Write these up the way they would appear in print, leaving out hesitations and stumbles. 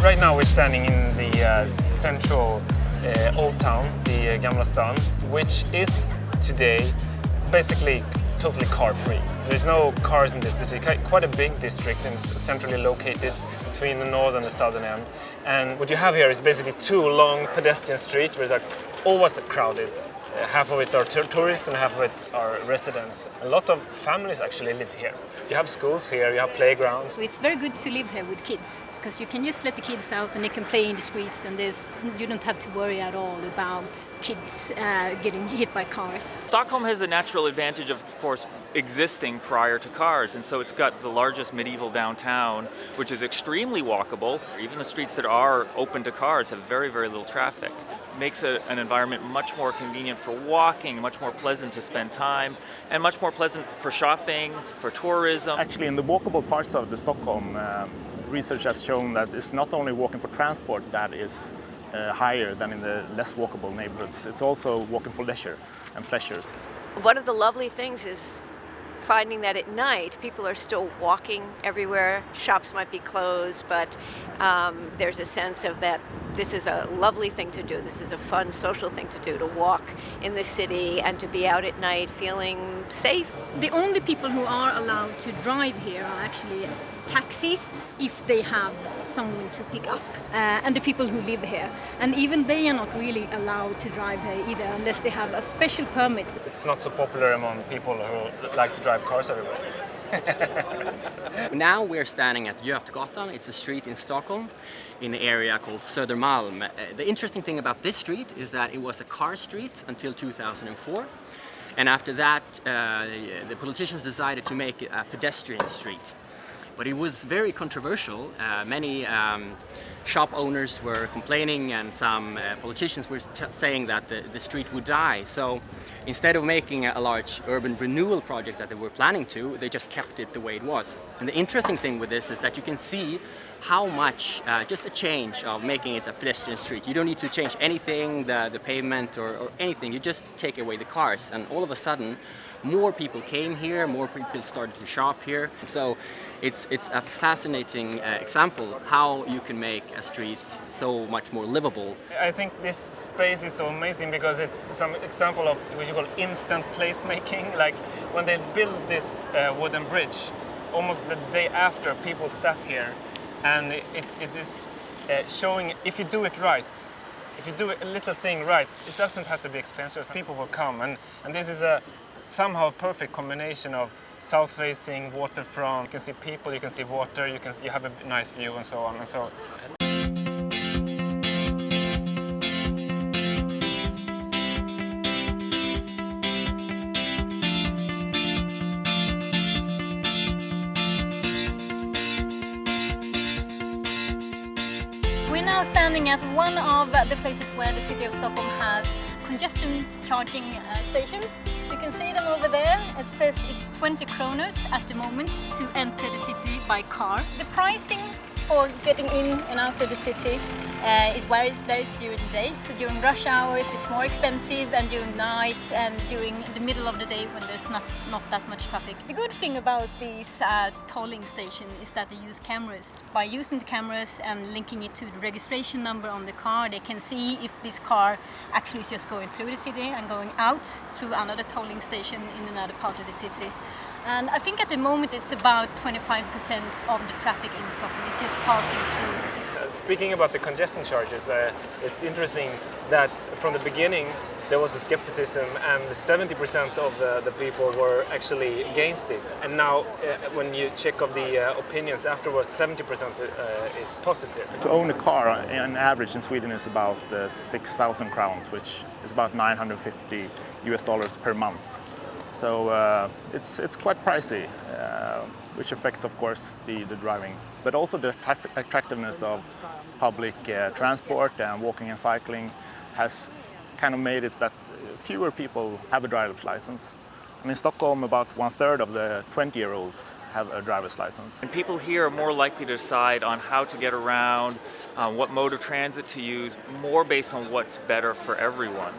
Right now we're standing in the central old town, the Gamla Stan, which is today basically totally car-free. There's no cars in this district, quite a big district and centrally located between the north and the southern end. And what you have here is basically two long pedestrian streets which are always crowded. Half of it are tourists and half of it are residents. A lot of families actually live here. You have schools here, you have playgrounds. So it's very good to live here with kids because you can just let the kids out and they can play in the streets and you don't have to worry at all about kids getting hit by cars. Stockholm has a natural advantage of course, existing prior to cars, and so it's got the largest medieval downtown, which is extremely walkable. Even the streets that are open to cars have very, very little traffic. Makes an environment much more convenient for walking, much more pleasant to spend time, and much more pleasant for shopping, for tourism. Actually, in the walkable parts of the Stockholm, research has shown that it's not only walking for transport that is higher than in the less walkable neighborhoods, it's also walking for leisure and pleasure. One of the lovely things is finding that at night people are still walking everywhere. Shops might be closed, but there's a sense of that this is a lovely thing to do. This is a fun social thing to do, to walk in the city and to be out at night feeling safe. The only people who are allowed to drive here are actually taxis if they have someone to pick up and the people who live here. And even they are not really allowed to drive here either unless they have a special permit. It's not so popular among people who like to drive cars everywhere. Now we're standing at Götgatan. It's a street in Stockholm in the area called Södermalm. The interesting thing about this street is that it was a car street until 2004. And after that, the politicians decided to make it a pedestrian street. But it was very controversial. Many shop owners were complaining and some politicians were saying that the street would die. So instead of making a large urban renewal project that they were planning to, they just kept it the way it was. And the interesting thing with this is that you can see how much just a change of making it a pedestrian street. You don't need to change anything, the pavement or anything. You just take away the cars, and all of a sudden more people came here, more people started to shop here. So it's a fascinating example how you can make a street so much more livable. I think this space is so amazing because it's some example of what you call instant placemaking. Like when they built this wooden bridge, almost the day after people sat here, and it is showing if you do it right. If you do a little thing right, it doesn't have to be expensive. People will come, and this is somehow a perfect combination of south-facing, waterfront. You can see people, you can see water, you have a nice view, and so on and so on. We're now standing at one of the places where the city of Stockholm has congestion charging stations. You can see them over there. It says it's 20 kroners at the moment to enter the city by car. The pricing for getting in and out of the city, it varies during the day. So during rush hours it's more expensive than during night and during the middle of the day when there's not that much traffic. The good thing about these tolling stations is that they use cameras. By using the cameras and linking it to the registration number on the car, they can see if this car actually is just going through the city and going out through another tolling station in another part of the city. And I think at the moment it's about 25% of the traffic in Stockholm is just passing through. Speaking about the congestion charges, it's interesting that from the beginning there was a skepticism and 70% of the people were actually against it. And now when you check of the opinions afterwards, 70% is positive. To own a car, on average in Sweden is about 6,000 crowns, which is about $950 per month. So it's quite pricey, which affects, of course, the driving, but also the attractiveness of public transport and walking and cycling has kind of made it that fewer people have a driver's license. And in Stockholm, about 1/3 of the 20-year-olds have a driver's license. And people here are more likely to decide on how to get around, what mode of transit to use, more based on what's better for everyone.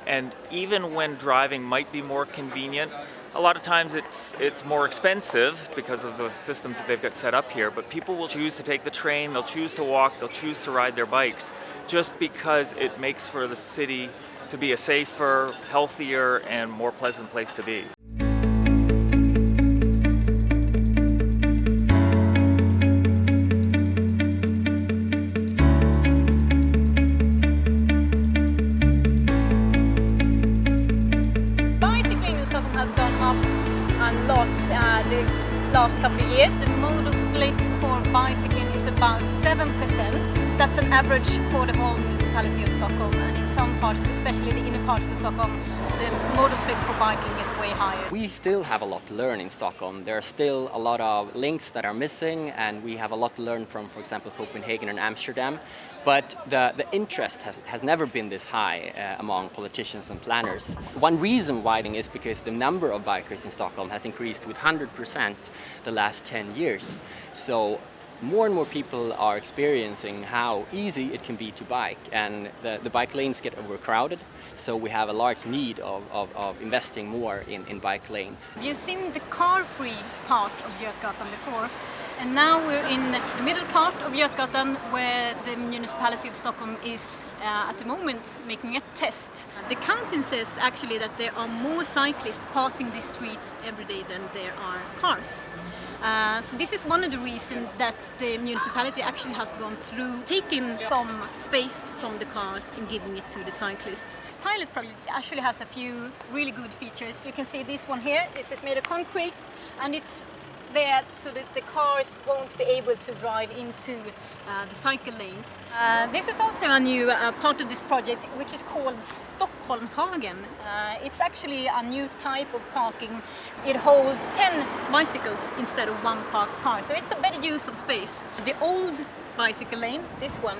And even when driving might be more convenient, A lot of times it's more expensive because of the systems that they've got set up here, but people will choose to take the train, they'll choose to walk, they'll choose to ride their bikes just because it makes for the city to be a safer, healthier, and more pleasant place to be. The last couple of years. The modal split for bicycling is about 7%. That's an average for the whole municipality of Stockholm, and in some parts, especially the inner parts of Stockholm, the modal split for biking is way higher. We still have a lot to learn in Stockholm. There are still a lot of links that are missing, and we have a lot to learn from, for example, Copenhagen and Amsterdam. But the interest has never been this high among politicians and planners. One reason widening is because the number of bikers in Stockholm has increased with 100% the last 10 years. So more and more people are experiencing how easy it can be to bike, and the bike lanes get overcrowded. So we have a large need of investing more in bike lanes. You've seen the car-free part of Götgatan before. And now we're in the middle part of Götgatan, where the municipality of Stockholm is at the moment making a test. The counting says actually that there are more cyclists passing the streets every day than there are cars. So this is one of the reasons that the municipality actually has gone through taking some space from the cars and giving it to the cyclists. This pilot project actually has a few really good features. You can see this one here. This is made of concrete, and it's there so that the cars won't be able to drive into the cycle lanes. This is also a new part of this project, which is called Stockholmshagen. It's actually a new type of parking. It holds 10 bicycles instead of one parked car, so it's a better use of space. The old bicycle lane, this one,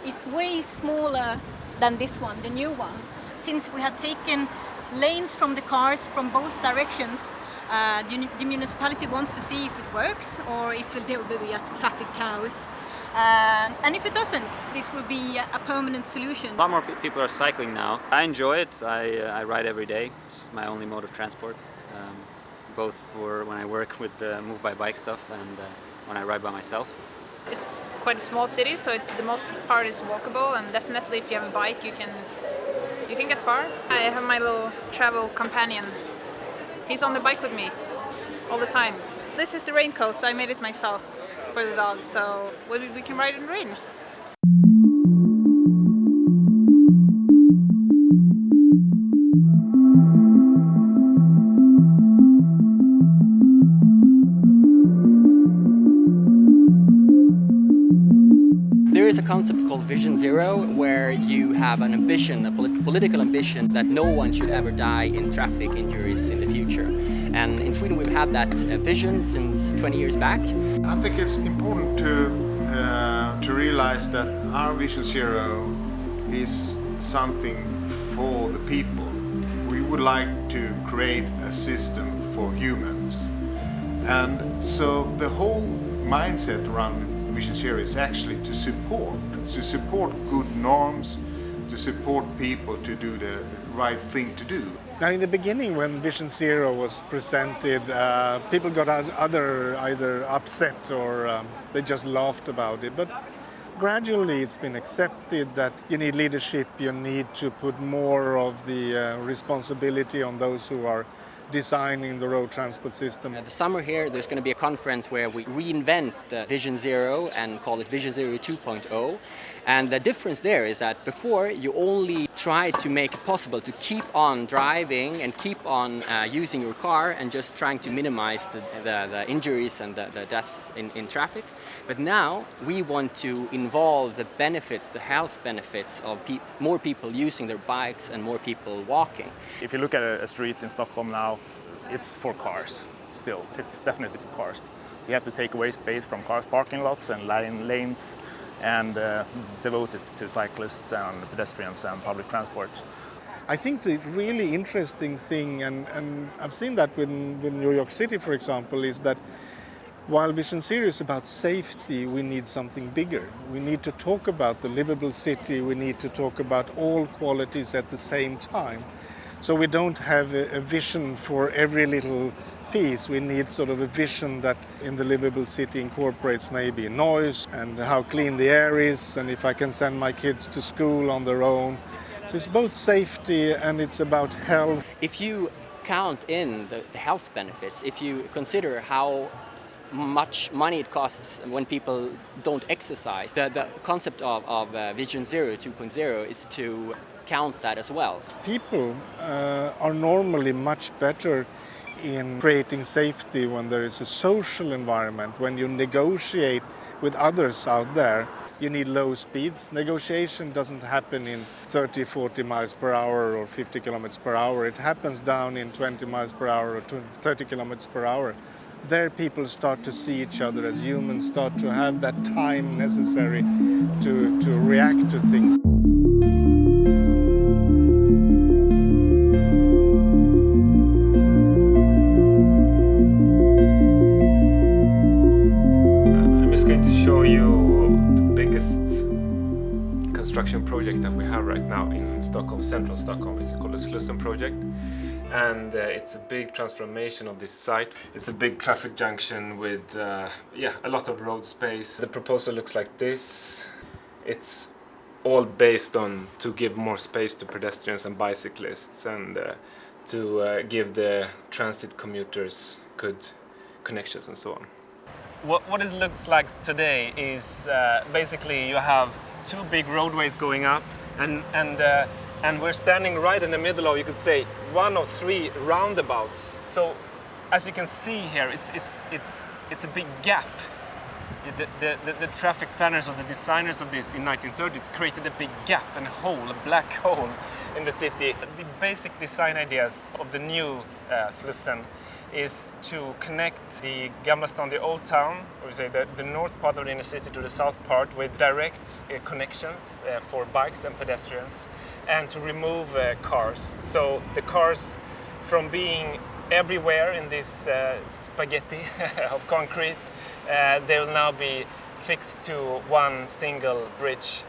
is way smaller than this one, the new one. Since we have taken lanes from the cars from both directions, the municipality wants to see if it works or if there will be a traffic chaos. And if it doesn't, this will be a permanent solution. A lot more people are cycling now. I enjoy it. I ride every day. It's my only mode of transport, both for when I work with the move by bike stuff and when I ride by myself. It's quite a small city, so the most part is walkable, and definitely if you have a bike you can get far. I have my little travel companion. He's on the bike with me all the time. This is the raincoat. I made it myself for the dog, so we can ride in the rain. There is a concept called Vision Zero, where you have an ambition, a political ambition, that no one should ever die in traffic injuries in the future. And in Sweden we've had that vision since 20 years back. I think it's important to realize that our Vision Zero is something for the people. We would like to create a system for humans. And so the whole mindset around Vision Zero is actually to support good norms, to support people to do the right thing to do. Now, in the beginning, when Vision Zero was presented, people got either upset or they just laughed about it. But gradually it's been accepted that you need leadership, you need to put more of the responsibility on those who are designing the road transport system. The summer here there's going to be a conference where we reinvent the Vision Zero and call it Vision Zero 2.0. And the difference there is that before you only try to make it possible to keep on driving and keep on using your car and just trying to minimize the injuries and the deaths in traffic. But now we want to involve the benefits, the health benefits of more people using their bikes and more people walking. If you look at a street in Stockholm now, it's for cars still. It's definitely for cars. You have to take away space from cars, parking lots and lanes, and devote it to cyclists and pedestrians and public transport. I think the really interesting thing, and I've seen that with New York City, for example, is that while Vision Zero is about safety, we need something bigger. We need to talk about the livable city, we need to talk about all qualities at the same time. So we don't have a vision for every little piece. We need sort of a vision that in the livable city incorporates maybe noise and how clean the air is, and if I can send my kids to school on their own. So it's both safety and it's about health. If you count in the health benefits, if you consider how much money it costs when people don't exercise, the concept of Vision Zero 2.0 is to count that as well. People are normally much better in creating safety when there is a social environment, when you negotiate with others out there. You need low speeds. Negotiation doesn't happen in 30, 40 miles per hour or 50 kilometers per hour. It happens down in 20 miles per hour or 30 kilometers per hour. There people start to see each other as humans, start to have that time necessary to react to things. I'm just going to show you the biggest construction project that we have right now in Stockholm, central Stockholm. It's called the Slussen project. And it's a big transformation of this site. It's a big traffic junction with a lot of road space. The proposal looks like this. It's all based on to give more space to pedestrians and bicyclists, and to give the transit commuters good connections and so on. What it looks like today is basically you have two big roadways going up, and we're standing right in the middle of, you could say, one of three roundabouts. So, as you can see here, it's a big gap. The traffic planners or the designers of this in 1930s created a big gap and a hole, a black hole in the city. The basic design ideas of the new Slussen is to connect the Gamla Stan, the old town, or say the north part of the inner city, to the south part with direct connections for bikes and pedestrians, and to remove cars. So the cars, from being everywhere in this spaghetti of concrete, they'll now be fixed to one single bridge